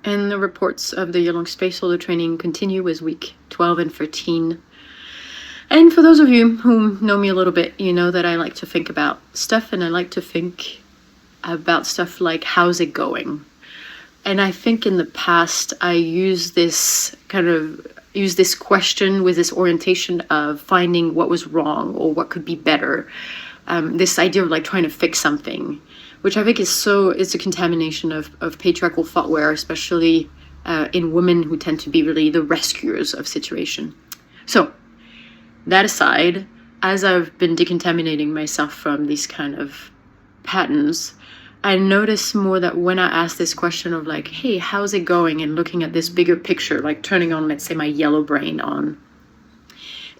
And the reports of the year-long space holder training continue with week 12 and 13. And for those of you who know me a little bit, you know that I like to think about stuff, and I like to think about stuff like, how's it going? And I think in the past, I used this question with this orientation of finding what was wrong or what could be better. This idea of like trying to fix something, which I think it's a contamination of patriarchal thoughtware, especially in women who tend to be really the rescuers of situation. So that aside, as I've been decontaminating myself from these kind of patterns, I notice more that when I ask this question of like, hey, how's it going? And looking at this bigger picture, like turning on, let's say, my yellow brain on,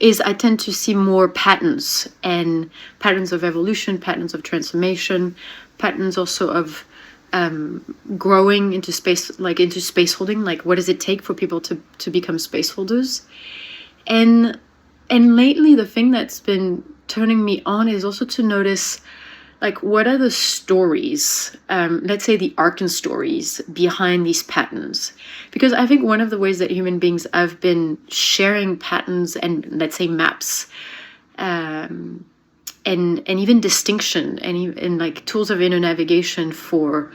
is I tend to see more patterns, and patterns of evolution, patterns of transformation, patterns also of growing into space, like into space holding. Like, what does it take for people to become space holders? And lately, the thing that's been turning me on is also to notice, like, what are the stories, let's say the arcane stories behind these patterns? Because I think one of the ways that human beings have been sharing patterns and, let's say, maps, and even distinction and like tools of inner navigation for,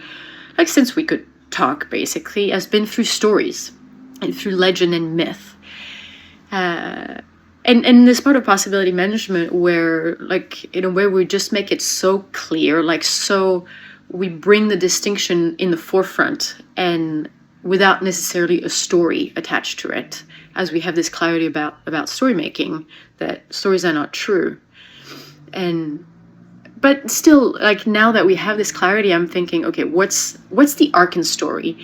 like, since we could talk, basically, has been through stories and through legend and myth. And this part of possibility management where, like, in a way, we just make it so clear, like, so we bring the distinction in the forefront and without necessarily a story attached to it, as we have this clarity about story making, that stories are not true. But still, like, now that we have this clarity, I'm thinking, okay, what's the arcane story?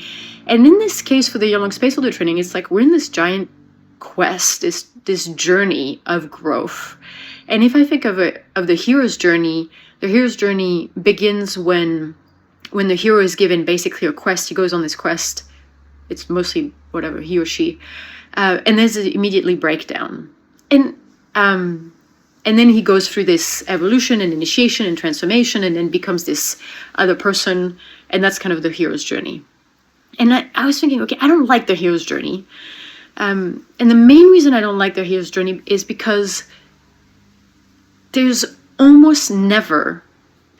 And in this case, for the year-long space holder training, it's like we're in this giant quest, this journey of growth. And if I think of the hero's journey, the hero's journey begins when the hero is given basically a quest. He goes on this quest. It's mostly whatever, he or she, and there's an immediately breakdown, and then he goes through this evolution and initiation and transformation, and then becomes this other person, and that's kind of the hero's journey. And I was thinking, okay, I don't like the hero's journey. And the main reason I don't like the hero's journey is because there's almost never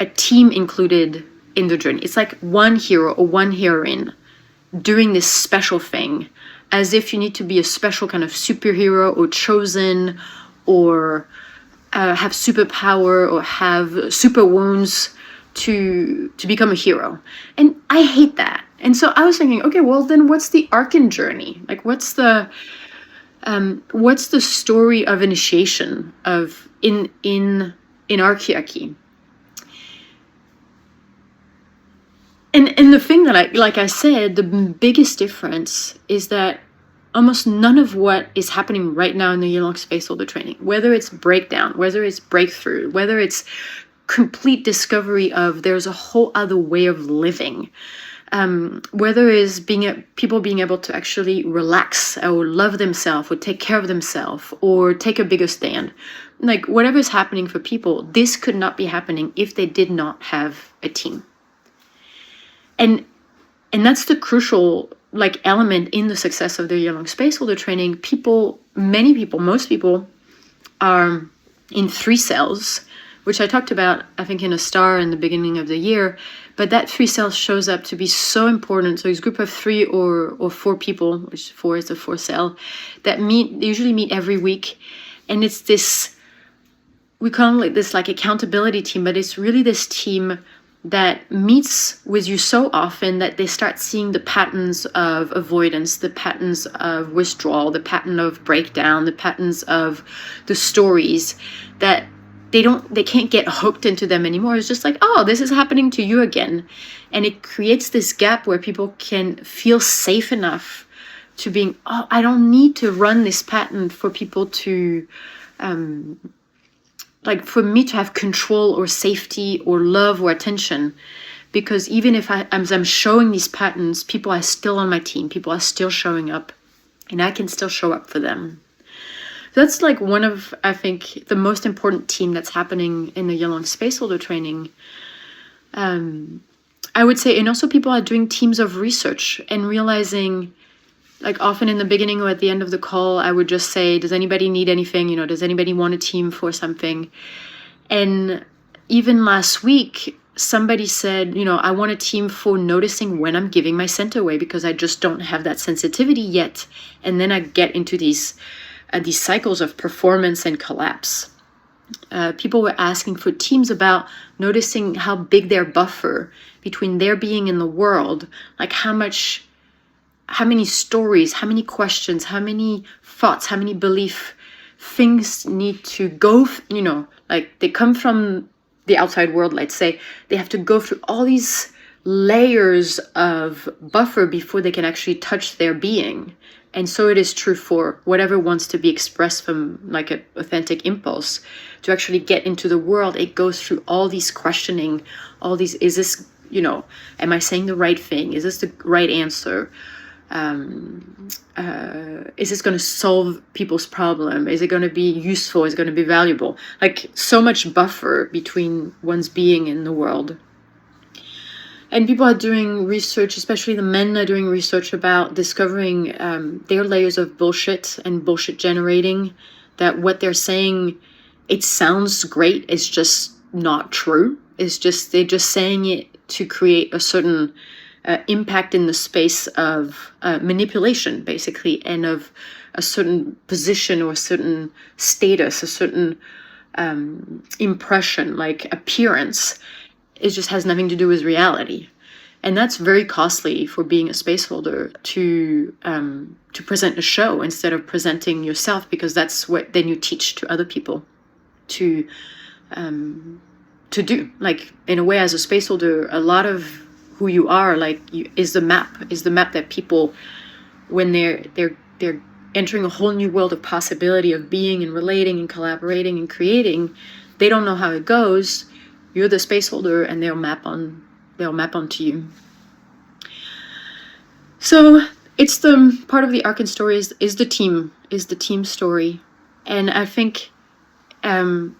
a team included in the journey. It's like one hero or one heroine doing this special thing, as if you need to be a special kind of superhero or chosen, or have superpower or have super wounds to become a hero. And I hate that. And so I was thinking, okay, well then what's the arcane journey? Like, what's the story of initiation of in archaearchy? And the thing that like I said, the biggest difference is that almost none of what is happening right now in the year-long space holder training, whether it's breakdown, whether it's breakthrough, whether it's complete discovery of there's a whole other way of living, whether it's people being able to actually relax or love themselves or take care of themselves or take a bigger stand, like whatever is happening for people, this could not be happening if they did not have a team. And that's the crucial, like, element in the success of the year-long space holder training. Most people are in 3 cells, which I talked about, I think, in a star in the beginning of the year. But that 3 cells shows up to be so important. So it's a group of 3 or 4 people, which 4 is the 4th cell, that usually meet every week. And it's this, we call it this like accountability team, but it's really this team that meets with you so often that they start seeing the patterns of avoidance, the patterns of withdrawal, the pattern of breakdown, the patterns of the stories, that they can't get hooked into them anymore. It's just like, oh, this is happening to you again. And it creates this gap where people can feel safe enough to being, oh, I don't need to run this pattern for people to, like for me to have control or safety or love or attention. Because even if I'm showing these patterns, people are still on my team, people are still showing up, and I can still show up for them. That's like one of, I think, the most important team that's happening in the year-long space holder training. I would say, and also people are doing teams of research and realizing, like often in the beginning or at the end of the call, I would just say, does anybody need anything? Does anybody want a team for something? And even last week, somebody said, I want a team for noticing when I'm giving my scent away because I just don't have that sensitivity yet. And then I get into these cycles of performance and collapse. People were asking for teams about noticing how big their buffer between their being in the world, like how many stories, how many questions, how many thoughts, how many belief things need to go, like they come from the outside world, let's say, they have to go through all these layers of buffer before they can actually touch their being. And so it is true for whatever wants to be expressed from like an authentic impulse to actually get into the world. It goes through all these questioning, all these, is this, am I saying the right thing? Is this the right answer? Is this going to solve people's problem? Is it going to be useful? Is it going to be valuable? Like so much buffer between one's being and the world. And people are doing research, especially the men are doing research about discovering their layers of bullshit and bullshit generating, that what they're saying, it sounds great, it's just not true. It's just, they're just saying it to create a certain impact in the space of manipulation, basically, and of a certain position or a certain status, a certain impression, like appearance. It just has nothing to do with reality. And that's very costly for being a spaceholder to present a show instead of presenting yourself, because that's what then you teach to other people to do. Like in a way, as a spaceholder, a lot of who you are is the map that people, when they're entering a whole new world of possibility of being and relating and collaborating and creating, they don't know how it goes. You're the spaceholder, and they'll map onto you. So it's the part of the arc and story is the team story, and I think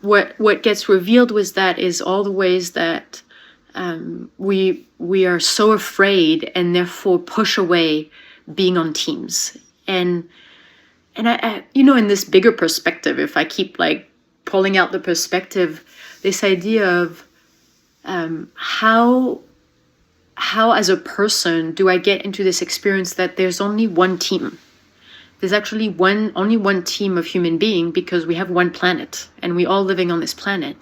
what gets revealed with that is all the ways that we are so afraid and therefore push away being on teams, and I in this bigger perspective, if I keep like pulling out the perspective, this idea of how as a person do I get into this experience that there's only one team. There's actually only one team of human being, because we have one planet and we all living on this planet.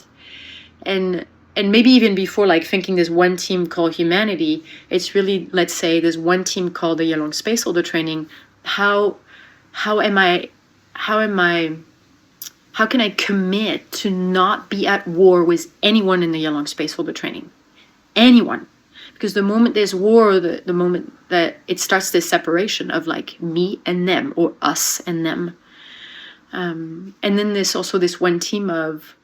And maybe even before like thinking there's one team called humanity, it's really, let's say there's one team called the Yelong Spaceholder Training. How can I commit to not be at war with anyone in the Yelong Spaceholder Training? Anyone. Because the moment there's war, the moment that it starts this separation of like me and them, or us and them. And then there's also this one team of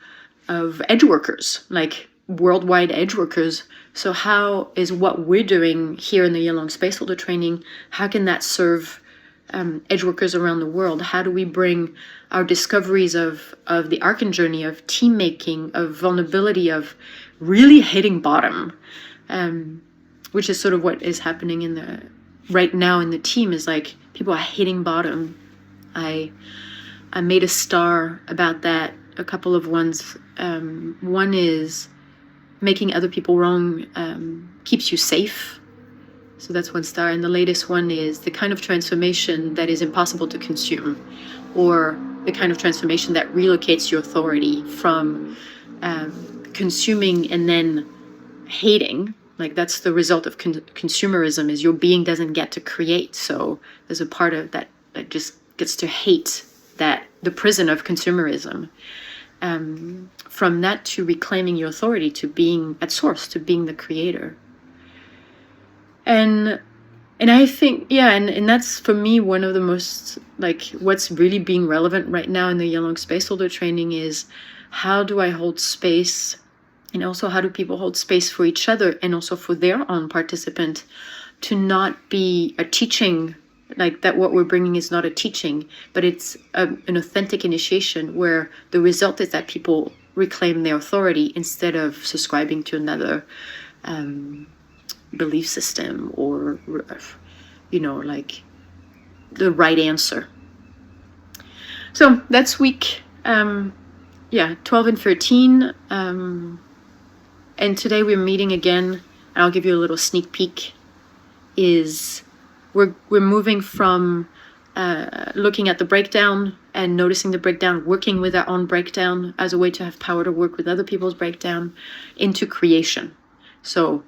edge workers, like worldwide edge workers. So how is what we're doing here in the Yelong Spaceholder Training, how can that serve edge workers around the world? How do we bring our discoveries of the Arcan journey, of team making, of vulnerability, of really hitting bottom, which is sort of what is happening right now in the team, is like people are hitting bottom. I made a star about that, a couple of ones. One is making other people wrong keeps you safe. So that's one star. And the latest one is the kind of transformation that is impossible to consume, or the kind of transformation that relocates your authority from consuming and then hating. Like that's the result of consumerism, is your being doesn't get to create. So there's a part of that just gets to hate the prison of consumerism. From that to reclaiming your authority, to being at source, to being the creator. And I think, and that's for me one of the most, like, what's really being relevant right now in the Yelong Spaceholder Training is, how do I hold space, and also how do people hold space for each other and also for their own participant, to not be a teaching, like that what we're bringing is not a teaching, but it's an authentic initiation where the result is that people reclaim their authority instead of subscribing to another belief system or, you know, like the right answer. So that's week 12 and 13. And today we're meeting again, and I'll give you a little sneak peek. We're moving from looking at the breakdown and noticing the breakdown, working with our own breakdown as a way to have power to work with other people's breakdown, into creation. So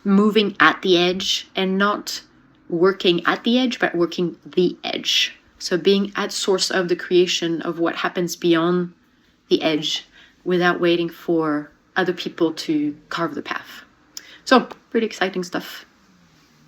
moving at the edge, and not working at the edge, but working the edge. So being at source of the creation of what happens beyond the edge, without waiting for other people to carve the path. So pretty exciting stuff.